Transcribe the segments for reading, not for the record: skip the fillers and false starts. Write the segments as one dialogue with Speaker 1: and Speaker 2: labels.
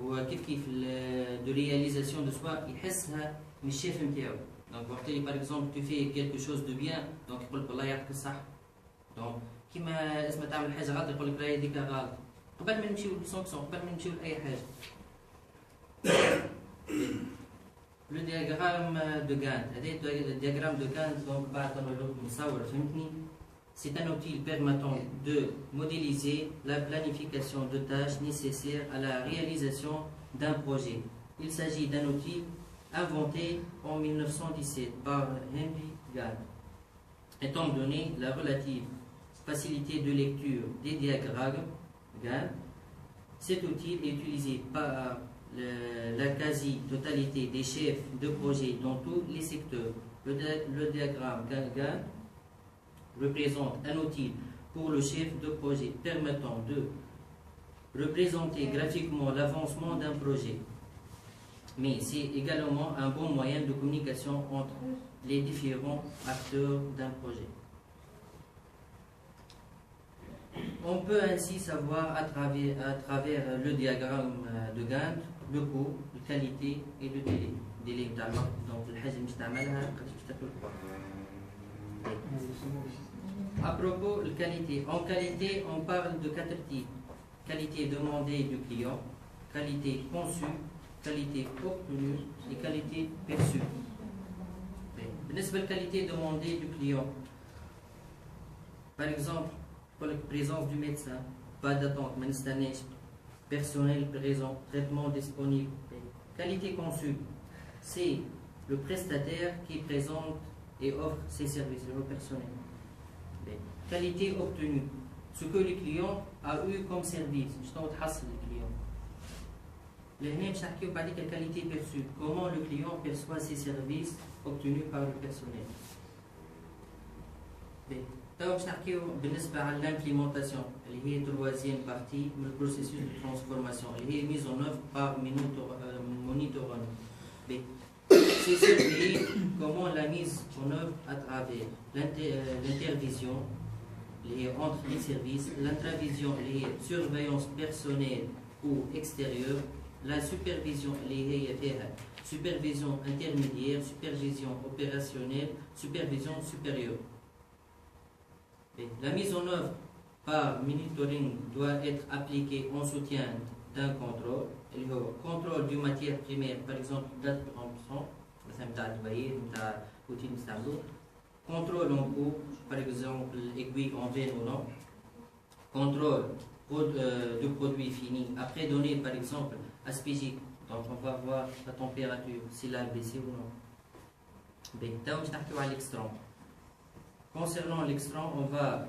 Speaker 1: وكيف كيف de réalisation de soi يحسها من الشيف نتاعو. دونك وقت اللي par exemple tu fais quelque chose de bien دونك يقول لك والله يعطيك الصح. دونك كيما اسمها تعمل حاجه غلط يقول لك راهي هذيك غلط. قبل ما نمشيو للسونكسيون قبل ما نمشيو لاي حاجه. Le diagramme de Gantt, le diagramme de Gantt, donc c'est un outil permettant de modéliser la planification de tâches nécessaires à la réalisation d'un projet. Il s'agit d'un outil inventé en 1917 par Henry Gantt. Étant donné la relative facilité de lecture des diagrammes Gantt, cet outil est utilisé par la quasi-totalité des chefs de projet dans tous les secteurs. Le diagramme Gantt représente un outil pour le chef de projet permettant de représenter graphiquement l'avancement d'un projet. Mais c'est également un bon moyen de communication entre les différents acteurs d'un projet. On peut ainsi savoir à travers le diagramme de Gantt le coût, la qualité et le délai. Délai donc à propos de qualité, en qualité on parle de 4 types. Qualité demandée du client, qualité conçue, qualité obtenue et qualité perçue. بالنسبة للqualité demandée du client, par exemple pour la présence du médecin, pas d'attente, personnel présent, traitement disponible. Qualité conçue, c'est le prestataire qui présente et offre ses services au personnel. Qualité obtenue, ce que le client a eu comme service. La qualité perçue, comment le client perçoit ses services obtenus par le personnel. بالنسبة على l'implémentation اللي هي troisième partie من processus de transformation اللي هي mise en œuvre par monitoring. C'est surveiller comment la mise en œuvre à travers l'intervision entre les services, l'intravision, les surveillance personnelle ou extérieure, la supervision, supervision intermédiaire, supervision opérationnelle, supervision supérieure. La mise en œuvre par monitoring doit être appliquée en soutien d'un contrôle, le contrôle d'une matière primaire, par exemple date de péremption, contrôle en cours, par exemple aiguille en veine ou non, contrôle de produit fini, après donner par exemple aspégique, donc on va voir la température, s'il a baissé ou non. L'extrait. Concernant l'extrait, on va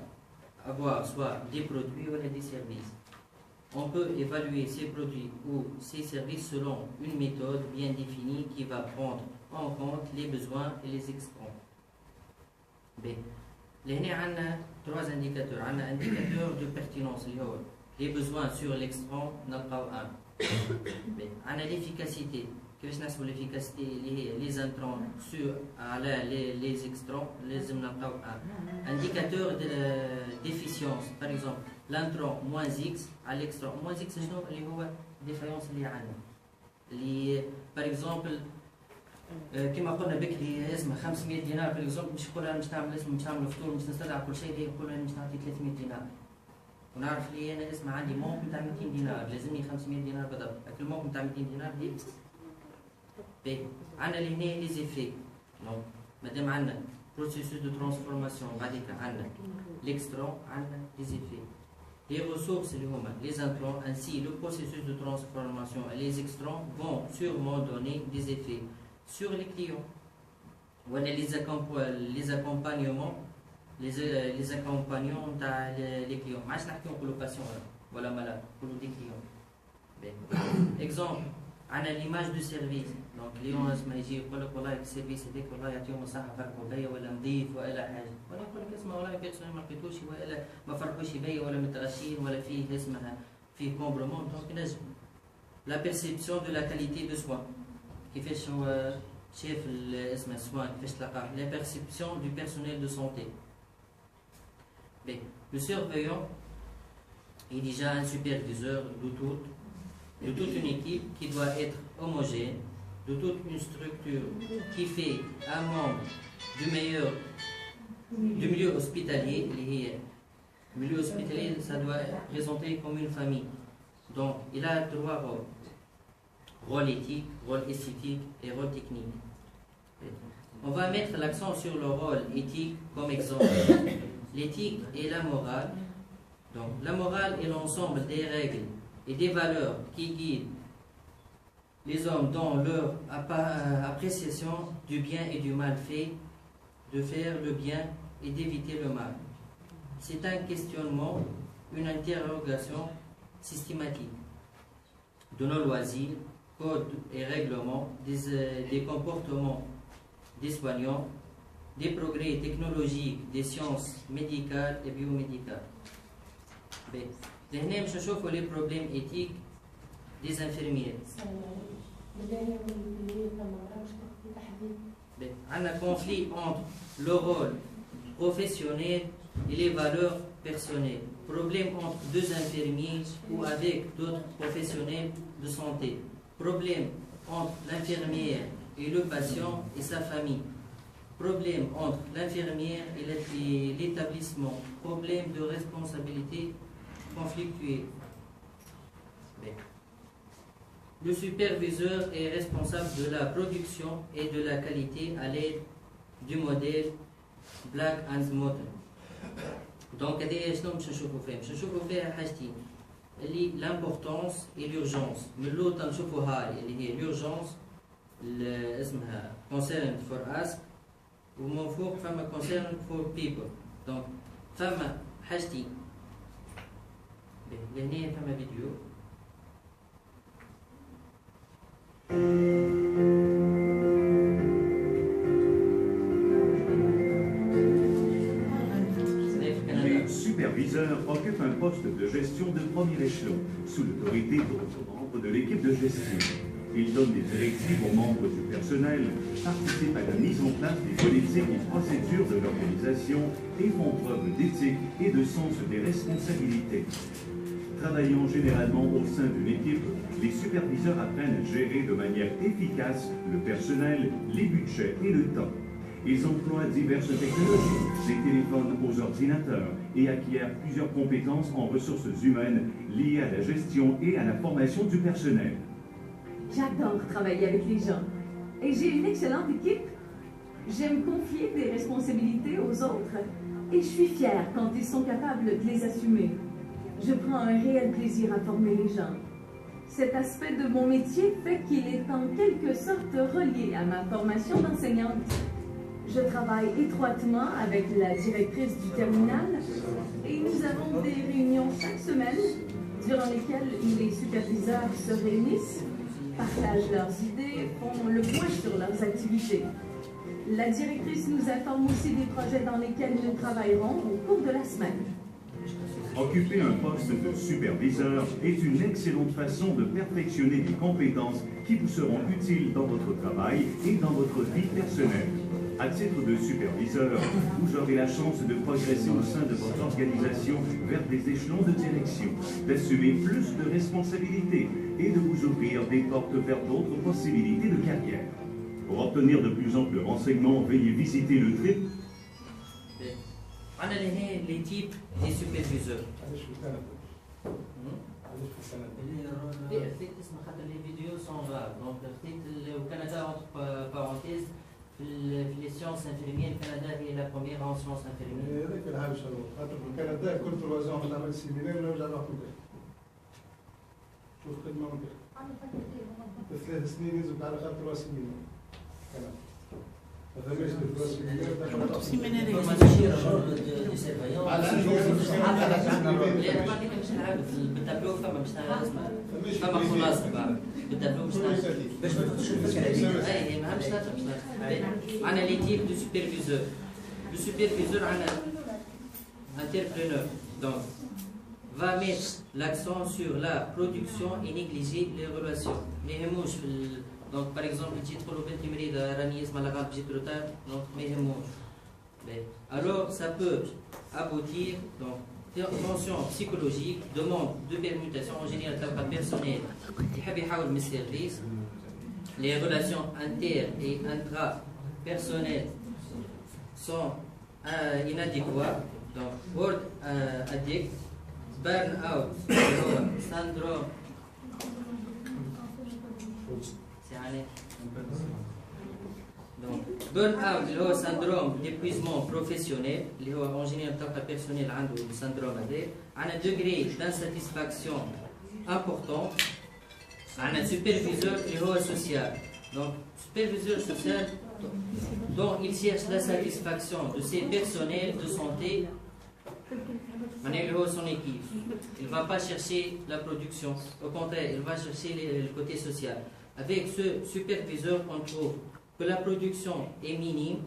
Speaker 1: avoir soit des produits ou des services. On peut évaluer ces produits ou ces services selon une méthode bien définie qui va prendre en compte les besoins et les extraits. Là, on a 3 indicateurs. On a un indicateur de pertinence, les besoins sur l'extrait, on a un l'efficacité. كيفاش نحسبوا l'efficacité اللي هي les intrants sur على les extrants لازم نلقاو indicateur d'efficience. Par exemple l'intrant moins x على l'extrant moins x شنو اللي هو défaillance اللي عندنا اللي par exemple كما قلنا بكري اسمه 500 دينار par exemple مش نقول انا مش نعمل اسمه مش نعمل فطور مش نستدعى كل شيء نقول انا مش نعطي 300 دينار ونعرف لي انا اسمه عندي موقف نتاع 200 دينار لازمني 500 دينار بالضبط. لكن الموقف نتاع 200 دينار دي عندنا اللي هنا لي زيفي. دونك مادام عندنا بروسيسوس دو ترانسفورماسيون بعديك عندنا ليكسترون عندنا لي زيفي. Les ressources اللي هما les intrants ainsi le processus de transformation et les extrants vont sûrement donner des effets sur les clients. Voilà les accompagnements les clients. ما عادش نحكيو نقولوا باسيون ولا مالاد نقولوا دي كليون. Exemple عندنا l'image du service. دونك اليوم اسمه يجي يقول لك والله السيرفيس هذاك والله يعطيهم الصحه فرقوا بيا ولا نظيف ولا حاجه، ولا يقول لك اسمه والله بيرسونيل ما لقيتوش ولا ما فرقوش بيا ولا متغشين ولا فيه اسمها فيه كومبرومون. دونك نجم لا بيرسيبسيون دو لا كاليتي دو سوان كيفاش هو شاف اسمه سوان كيفاش تلقاه لا بيرسيبسيون دو بيرسونيل دو سونتي. Le surveillant est déjà un superviseur de toute de toute une équipe qui doit être homogène, de toute une structure qui fait un membre du milieu hospitalier. Le milieu hospitalier, ça doit être présenté comme une famille. Donc, il a trois rôles. Rôle éthique, rôle esthétique et rôle technique. On va mettre l'accent sur le rôle éthique comme exemple. L'éthique et la morale. Donc, la morale est l'ensemble des règles et des valeurs qui guident les hommes dans leur appréciation du bien et du mal fait, de faire le bien et d'éviter le mal. C'est un questionnement, une interrogation systématique de nos loisirs, codes et règlements, des comportements des soignants, des progrès technologiques, des sciences médicales et biomédicales. Nous نشوفوا les problèmes éthiques des infirmiers. Un conflit entre le rôle professionnel et les valeurs personnelles. Problème entre deux infirmiers ou avec d'autres professionnels de santé. Problème entre l'infirmière et le patient et sa famille. Problème entre l'infirmière et l'établissement. Problème de responsabilité conflictuelle. Le superviseur est responsable de la production et de la qualité à l'aide du modèle Black and Moten. Donc, شنو باش نشوفوا فيها؟ باش نشوفوا فيها حاجتين اللي l'importance et l'urgence. من الأول نشوفوا هاي اللي هي l'urgence اللي اسمها concerned for us ومن فوق فما concerned for people. Donc فما حاجتين. لهنا فما فيديو.
Speaker 2: Les superviseurs occupent un poste de gestion de premier échelon, sous l'autorité d'autres membres de l'équipe de gestion. Ils donnent des directives aux membres du personnel, participent à la mise en place des politiques et procédures de l'organisation et font preuve d'éthique et de sens des responsabilités. Travaillant généralement au sein d'une équipe, les superviseurs apprennent à gérer de manière efficace le personnel, les budgets et le temps. Ils emploient diverses technologies, des téléphones aux ordinateurs, et acquièrent plusieurs compétences en ressources humaines liées à la gestion et à la formation du personnel.
Speaker 3: J'adore travailler avec les gens et j'ai une excellente équipe. J'aime confier des responsabilités aux autres et je suis fière quand ils sont capables de les assumer. Je prends un réel plaisir à former les gens. Cet aspect de mon métier fait qu'il est en quelque sorte relié à ma formation d'enseignante. Je travaille étroitement avec la directrice du terminal et nous avons des réunions chaque semaine durant lesquelles les superviseurs se réunissent, partagent leurs idées, font le point sur leurs activités. La directrice nous informe aussi des projets dans lesquels nous travaillerons au cours de la semaine.
Speaker 2: Occuper un poste de superviseur est une excellente façon de perfectionner des compétences qui vous seront utiles dans votre travail et dans votre vie personnelle. À titre de superviseur, vous aurez la chance de progresser au sein de votre organisation vers des échelons de direction, d'assumer plus de responsabilités et de vous ouvrir des portes vers d'autres possibilités de carrière. Pour obtenir de plus amples renseignements, veuillez visiter le trip.
Speaker 1: On a les types des superviseurs. Les vidéos sont rares. Donc, au Canada, entre parenthèses, les sciences infirmières, le Canada est la première en sciences infirmières.
Speaker 4: في الكندا كل 3 ans نعمل سيمينار ونرجع ناخذ شوف خدمه وكذا 3 سنين يزيد على 3 سيمينار
Speaker 1: بالتابلو فما باش فما خلاصه بعد بالتابلو باش ما تاخذش الفكره اي ما باش عندنا لي تيب دو سوبرفيزور لو سوبرفيزور عندنا انتربرونور دونك va mettre l'accent sur la production et négliger les relations. ما يهموش في donc par exemple تجي تقول له بنتي مريضه راني اسمها لا غالب جيت روتار donc ما يهموش. Alors ça peut aboutir donc tension psychologique, demande de permutation en général personnelle, service, les relations inter- et intrapersonnelles sont inadéquates, donc word addict, burn-out, syndrome, donc burn-out, le syndrome d'épuisement professionnel, en général personnel, le syndrome a un degré d'insatisfaction important, un superviseur social. Donc, superviseur social, dont il cherche la satisfaction de ses personnels de santé, son équipe. Il ne va pas chercher la production, au contraire, il va chercher le côté social. Avec ce superviseur, on trouve que la production est minime,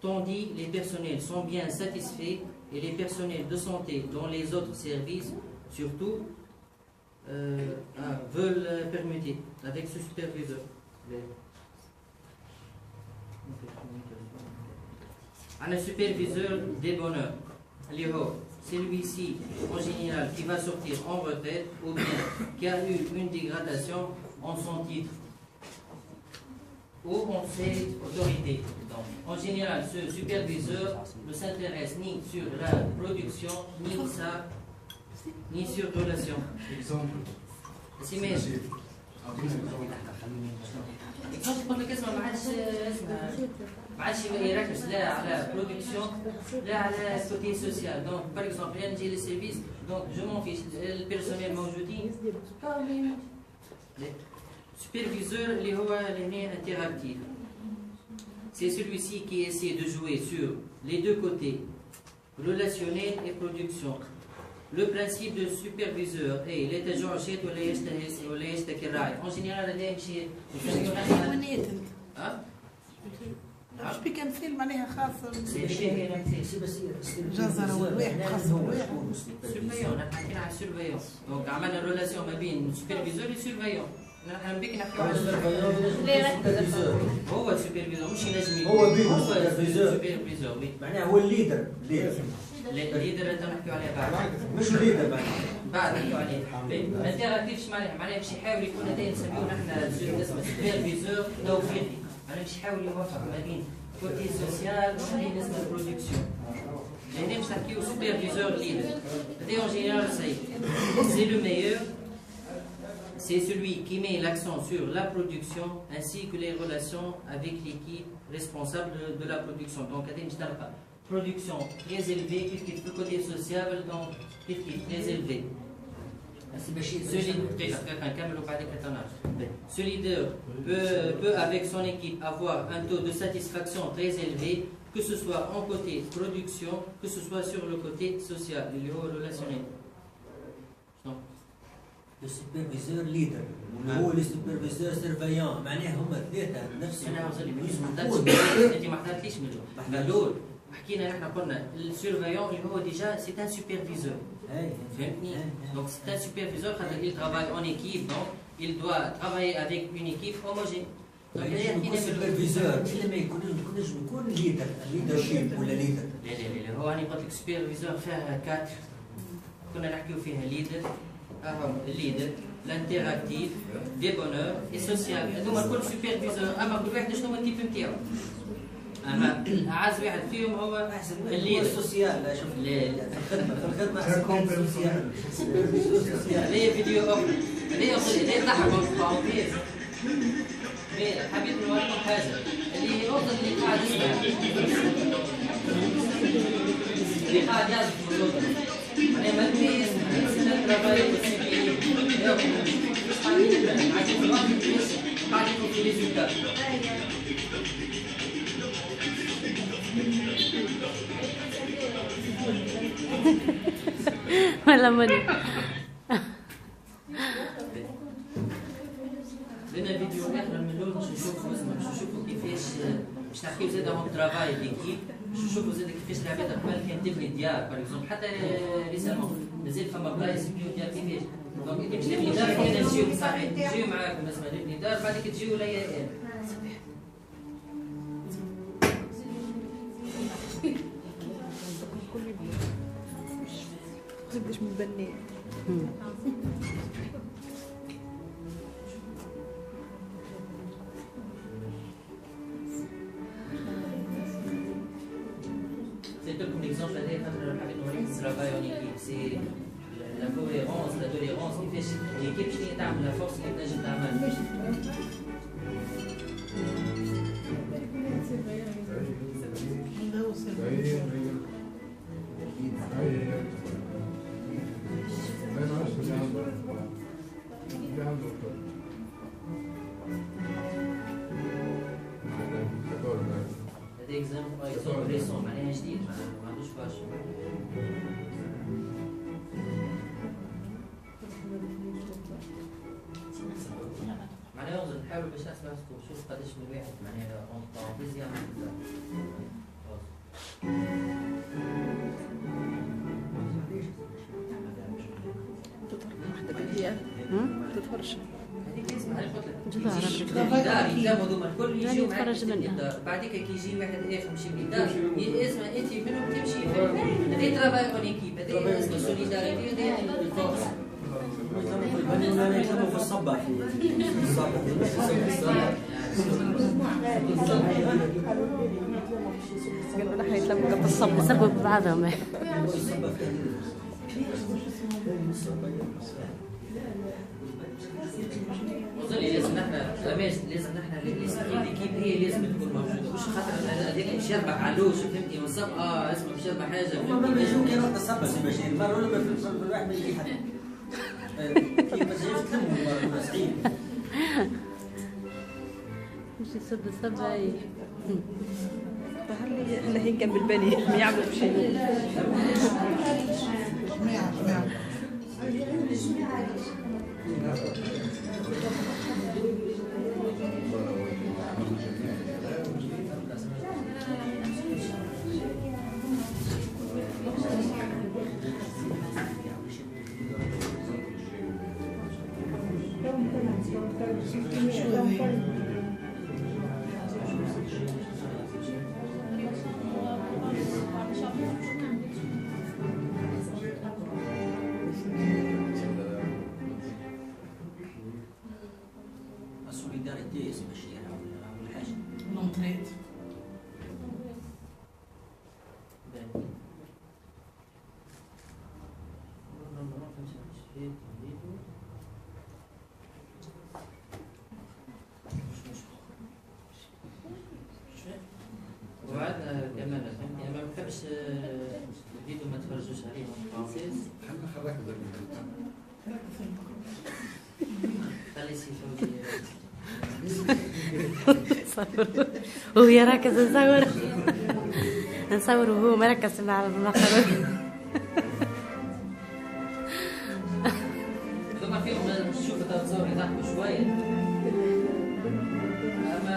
Speaker 1: tandis que les personnels sont bien satisfaits et les personnels de santé dans les autres services, surtout, veulent permuter avec ce superviseur. Un superviseur des bonheurs. Celui-ci, en général, qui va sortir en retraite ou bien qui a eu une dégradation en son titre ou en ses autorités. Donc, en général, ce superviseur ne s'intéresse ni sur la production, ni sur relation.
Speaker 4: Exemple.
Speaker 1: ما عادش يركز لا على برودكسيون لا على كوتي سوسيال. دونك باغ اكزومبل انا نجي للسيرفيس دونك جو مون فيش البيرسونيل موجودين superviseur اللي هو هنا interactif. C'est celui-ci qui essaie de jouer sur les deux côtés, relationnel et production. Le principe de superviseur est لا تجوع ولا يشتكي الراعي. En général هذا يمشي
Speaker 5: مش بكم فيلم معناها خاص
Speaker 1: جزر والواحد خاص والواحد سيرفيون. نحن حكينا على السيرفيون، دونك عملنا ريلاسيون ما بين السوبرفيزور والسيرفيون. نحن بك نحكيو على السوبرفيزور. هو السوبرفيزور مش ينجم
Speaker 6: هو السوبرفيزور
Speaker 1: معناها
Speaker 6: هو الليدر.
Speaker 1: الليدر هذا نحكيو عليه بعد،
Speaker 6: مش الليدر
Speaker 1: بعد نحكيو عليه. ما انتراكتيفش معناها باش يحاول يكون هذا نسميوه نحن اسمه سوبرفيزور توفيقي. أنا مش حاول يوفق ما بين côté social وما بين اسم البرودكسيون. لهنا مش نحكيو سوبرفيزور ليدر. هذا en général c'est le meilleur. C'est celui qui met l'accent sur la production ainsi que les relations avec l'équipe responsable de la production. Donc هذا مش تلقى production très élevée كيف le côté social donc كيف très élevé. Ce leader peut avec son équipe avoir un taux de satisfaction très élevé, que ce soit en côté production, que ce soit sur le côté social, relationnel.
Speaker 6: Le superviseur leader هو السوبرفيزور سيرفيون، معناها هما ثلاثة نفس
Speaker 1: انت ما حضرتليش من الاول. حكينا نحن قلنا السيرفيون اللي هو ديجا سي ان سوبرفيزور. فهمتني؟ دونك سي ان سوبرفيزور خاطر il travaille en équipe, donc il doit travailler avec une équipe homogène.
Speaker 6: السوبرفيزور إلا ما يكونش يكون ليدر، ليدرشيب ولا ليدر.
Speaker 1: لا هو أنا قلت لك سوبرفيزور فيها 4 كنا نحكيو فيها ليدر، أهم الليدر، الانتراكتيف، دي بونور، اي سوسيال. هذوما الكل سوبرفيزور، أما كل واحد شنو هو التيب نتاعو. أما أعز واحد فيهم هو الليدر.
Speaker 6: السوسيال، شوف في الخدمة أحسن السوسيال.
Speaker 1: هذه فيديو أخرى، هذه ضحكوا فيه. حبيت نوريكم حاجة اللي أفضل اللي قاعد يسمع، اللي قاعد يعزف في الأوضة. أنا ما أدري سنة تراباي والسيبيين قاعدين في الوقت قاعدين في ريزولتا.
Speaker 7: ولا مرة
Speaker 1: لنا فيديو اخر من الاول باش نشوفوا كيفاش باش نحكيو زاد اون ترافاي ديكيب، باش نشوفوا زاد كيفاش العباد قبل كانت تبني ديار باغ اكزومبل، حتى ريسالمون مازال فما بلايص يبنيو ديار كيفاش. دونك انت باش تبني دار كاين نجيو صحيح نجيو معاكم اسمها نبني دار بعد كي تجيو ليالي.
Speaker 5: زبدش متبني.
Speaker 1: C'est comme l'exemple avec le travail en équipe. C'est la cohérence, la tolérance qui fait l'équipe qui est la force qui est la main. هذا اكزومبل ريسون معناها جديد ما عندوش برشا. معناها نحاولوا باش نحسبوا نشوف قداش من واحد معناها اون بارونتيز يعمل
Speaker 5: تتفرج
Speaker 1: بعديك كي يجي واحد اخر مشي للدار اسمه انت منهم تمشي هذه ترافاي اون ايكيب هذه اسمه سوليداريتي هذه الفورس
Speaker 6: في الصباح
Speaker 5: قالوا نحن يتلموا قبل الصبح
Speaker 7: سبب بعضهم
Speaker 1: وصل لازم نحن لازم نحن ليكيب هي لازم تكون موجوده مش خاطر هذاك مش يربح علوش فهمتي والصب اسمه مش يربح حاجه
Speaker 6: فهمتي ممكن رحت الصبا سي بشير مره ولا في الواحد ما يجي حد كيف ما تجيش تلموا صعيب
Speaker 7: مش يصب الصبا
Speaker 5: احنا هين كان بالبني ما يعملوا بشيء
Speaker 6: السوليداريتي اسم الشيء أول حاجة
Speaker 5: نونتريت
Speaker 1: وعدنا كمان يعني ما بحبش الفيديو ما تفرجوش عليه فرانسيز خلي سي فوزي
Speaker 7: هو يركز نصور وهو مركز مع المخرج
Speaker 1: هذوما فيهم نشوف التصور يضحكوا شويه اما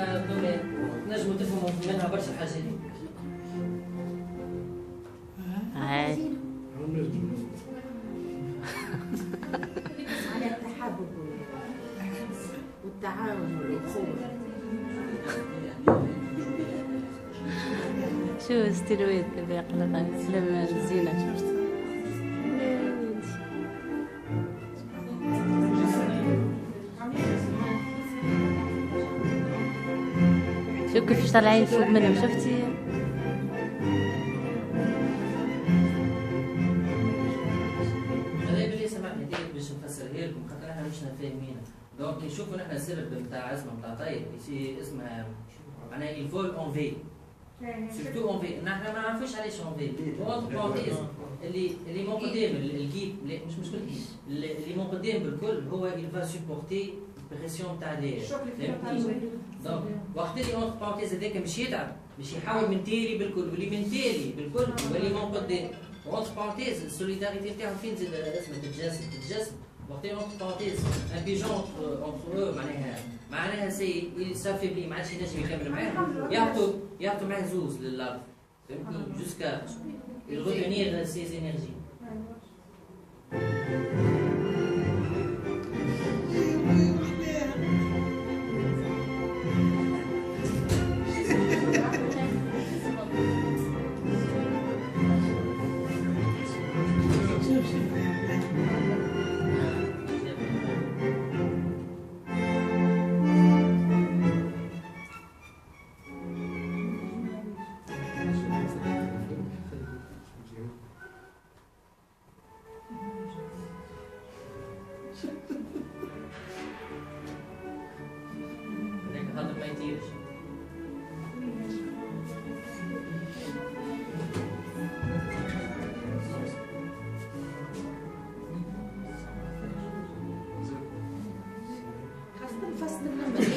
Speaker 1: نجموا تفهموا منها برشا حاجات
Speaker 8: على التحابب والتعاون والأخوة.
Speaker 7: شو استلويت بقلقة لما الزينة شو كيف طالعين فوق منهم شفتي
Speaker 1: هذا اللي سمعني ديك باش نفسرها لكم خاطر احنا مش فاهمينها دونك نشوفوا نحن السبب نتاع اسمه نتاع طيب اسمها معناها الفول اون في سورتو اون في نحن ما نعرفوش علاش اون في بارونتيز اللي مون قدام الكيب مش مشكل اللي مون قدام بالكل هو يلفا سوبورتي البريسيون نتاع الدايره دونك وقت اللي اون بارونتيز هذاك باش يتعب باش يحاول من تالي بالكل واللي من تالي بالكل هو اللي مون قدام اونت بارونتيز السوليداريتي نتاعهم فين زاد اسمها تتجسد وقت اونت بارونتيز ان بيجون اونتر معناها سي سافيبلي ما عادش ينجم يكمل معاه يعطوا معاه زوز للارض فهمتني جوسكا يغنيغ سيز انرجي هذاك خاطر ما يطيرش.
Speaker 8: خاصة الفصل النمل